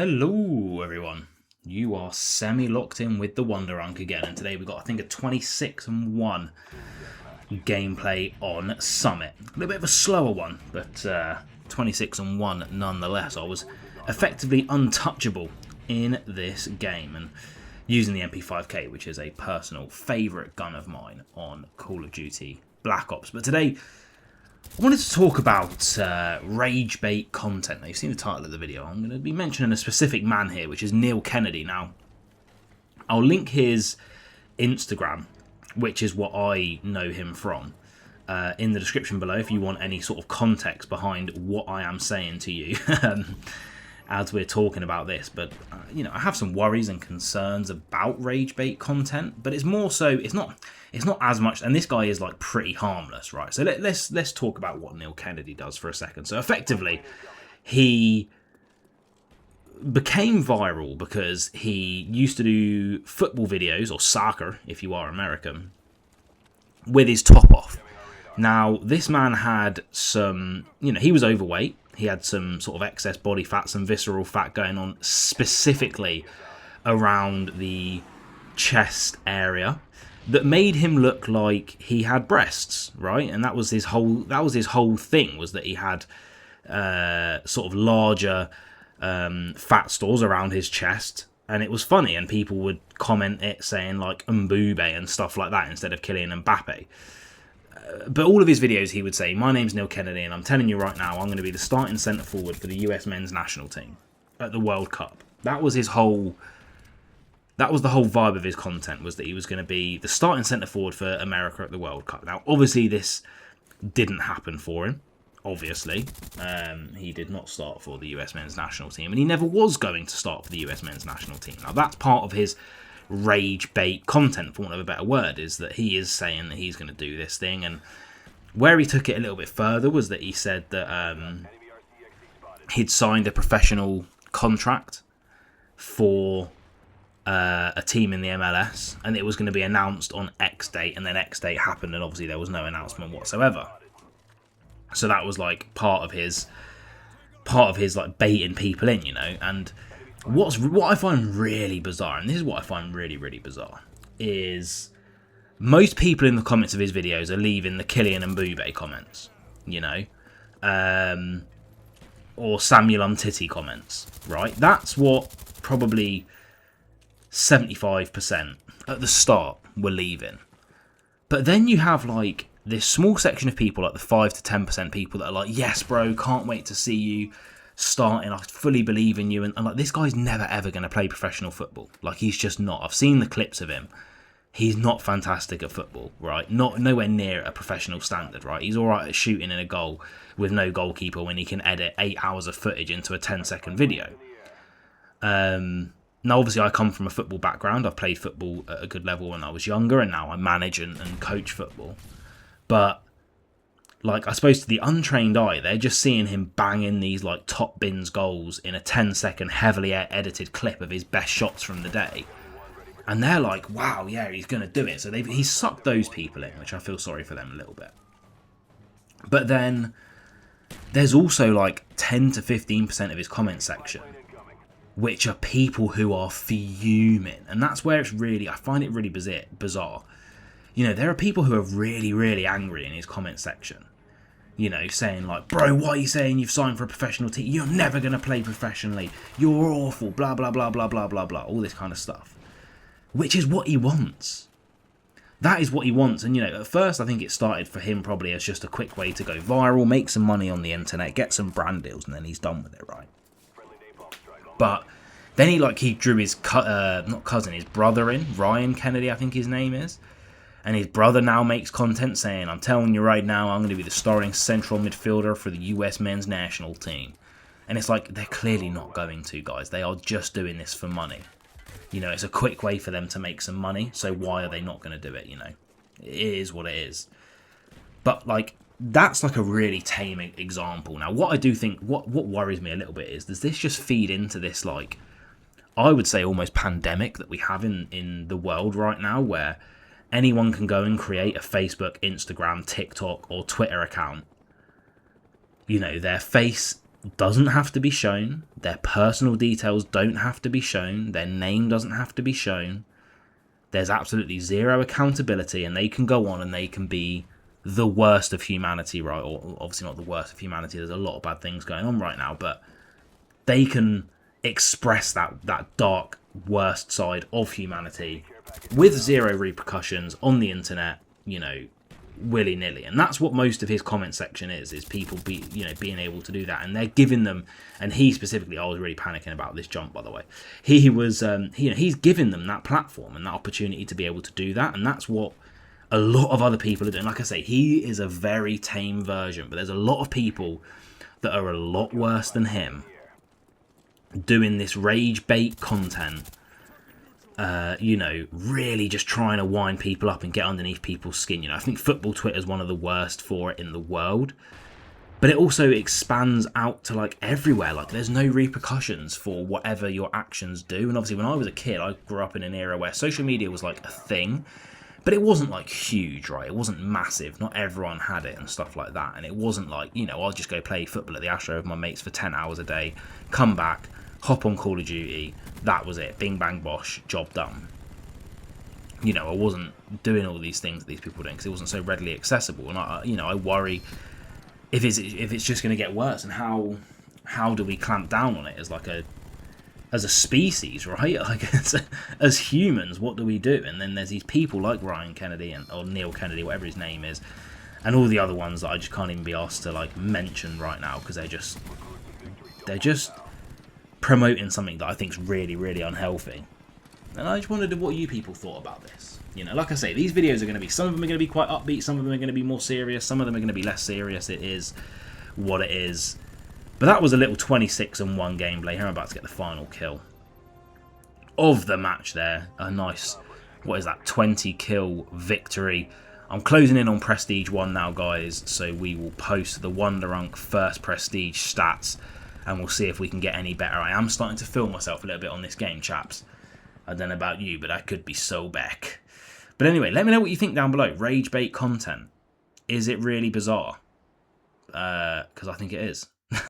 Hello everyone, you are semi-locked in with TheWonderUnc again, and today we've got I think a 26-1 gameplay on Summit. A little bit of a slower one, but 26-1 nonetheless. I was effectively untouchable in this game and using the MP5K, which is a personal favourite gun of mine on Call of Duty Black Ops. But today I wanted to talk about rage bait content. Now, you've seen the title of the video. I'm going to be mentioning a specific man here, which is Neal Kennedy. Now, I'll link his Instagram, which is what I know him from, in the description below if you want any sort of context behind what I am saying to you as we're talking about this. But, I have some worries and concerns about rage bait content, but it's more so, it's not as much, and this guy is like pretty harmless, right? So let's talk about what Neal Kennedy does for a second. So effectively, he became viral because he used to do football videos, or soccer if you are American, with his top off. Now, this man had some, he was overweight. He had some sort of excess body fat, some visceral fat going on specifically around the chest area, that made him look like he had breasts, right? And that was his whole thing, was that he had sort of larger fat stores around his chest, and it was funny, and people would comment it saying like Mbube and stuff like that instead of Kylian Mbappe. But all of his videos he would say, my name's Neal Kennedy and I'm telling you right now I'm going to be the starting centre forward for the US men's national team at the World Cup. That was the whole vibe of his content, was that he was going to be the starting centre forward for America at the World Cup. Now, obviously, this didn't happen for him. Obviously, he did not start for the US men's national team, and he never was going to start for the US men's national team. Now, that's part of his rage bait content, for want of a better word, is that he is saying that he's going to do this thing. And where he took it a little bit further was that he said that he'd signed a professional contract for a team in the MLS, and it was going to be announced on X date, and then X date happened, and obviously there was no announcement whatsoever. So that was like part of his like baiting people in, And what I find really bizarre, and this is what I find really, really bizarre, is most people in the comments of his videos are leaving the Kylian Mbappe comments, or Samuel Umtiti comments, right? That's what probably 75% at the start were leaving. But then you have like this small section of people, like the 5 to 10% people that are like, yes bro, can't wait to see you starting, I fully believe in you, and like, this guy's never ever going to play professional football. Like, he's just not. I've seen the clips of him. He's not fantastic at football, right? Nowhere near a professional standard, right? He's alright at shooting in a goal with no goalkeeper when he can edit 8 hours of footage into a 10-second video. Now, obviously, I come from a football background. I've played football at a good level when I was younger, and now I manage and coach football. But, like, I suppose to the untrained eye, they're just seeing him banging these, like, top bins goals in a 10-second heavily edited clip of his best shots from the day. And they're like, wow, yeah, he's going to do it. So he's sucked those people in, which I feel sorry for them a little bit. But then there's also, like, 10 to 15% of his comment section, which are people who are fuming. And that's where I find it really bizarre. There are people who are really, really angry in his comment section. Saying like, bro, why are you saying you've signed for a professional team? You're never going to play professionally. You're awful, blah, blah, blah, blah, blah, blah, blah. All this kind of stuff. Which is what he wants. That is what he wants. And, at first I think it started for him probably as just a quick way to go viral, make some money on the internet, get some brand deals, and then he's done with it, right? But then he drew his his brother in, Ryan Kennedy, I think his name is. And his brother now makes content saying, I'm telling you right now, I'm going to be the starting central midfielder for the US men's national team. And it's like, they're clearly not going to, guys. They are just doing this for money. It's a quick way for them to make some money. So why are they not going to do it, It is what it is. But, like, that's like a really tame example. Now, what I do think, what worries me a little bit is, does this just feed into this, like, I would say almost pandemic that we have in the world right now, where anyone can go and create a Facebook, Instagram, TikTok, or Twitter account. Their face doesn't have to be shown. Their personal details don't have to be shown. Their name doesn't have to be shown. There's absolutely zero accountability, and they can go on and they can be the worst of humanity, right? Or obviously not the worst of humanity. There's a lot of bad things going on right now, but they can express that dark, worst side of humanity with zero repercussions on the internet, willy-nilly. And that's what most of his comment section is people being able to do that, and they're giving them, and he specifically, I was really panicking about this jump, by the way. He was he's giving them that platform and that opportunity to be able to do that, and that's what a lot of other people are doing. Like I say, he is a very tame version, but there's a lot of people that are a lot worse than him doing this rage bait content, really just trying to wind people up and get underneath people's skin. I think football Twitter is one of the worst for it in the world, but it also expands out to like everywhere. Like there's no repercussions for whatever your actions do. And obviously when I was a kid, I grew up in an era where social media was like a thing, but it wasn't like huge, right? It wasn't massive. Not everyone had it and stuff like that. And it wasn't like, I'll just go play football at the Astro with my mates for 10 hours a day, come back, hop on Call of Duty, that was it. Bing, bang, bosh, job done. I wasn't doing all these things that these people are doing because it wasn't so readily accessible. And I worry if it's just going to get worse, and how do we clamp down on it as a species, right? Like as humans, what do we do? And then there's these people like Ryan Kennedy or Neal Kennedy, whatever his name is, and all the other ones that I just can't even be asked to like mention right now because they're just promoting something that I think is really, really unhealthy. And I just wondered what you people thought about this. Like I say, these videos are going to be, some of them are going to be quite upbeat, some of them are going to be more serious, some of them are going to be less serious. It is what it is. But that was a little 26-1 gameplay. Here I'm about to get the final kill of the match there. A nice, 20 kill victory. I'm closing in on Prestige 1 now, guys, so we will post the TheWonderUnc first Prestige stats, and we'll see if we can get any better. I am starting to feel myself a little bit on this game, chaps. I don't know about you, but I could be so back. But anyway, let me know what you think down below. Rage bait content. Is it really bizarre? Because I think it is.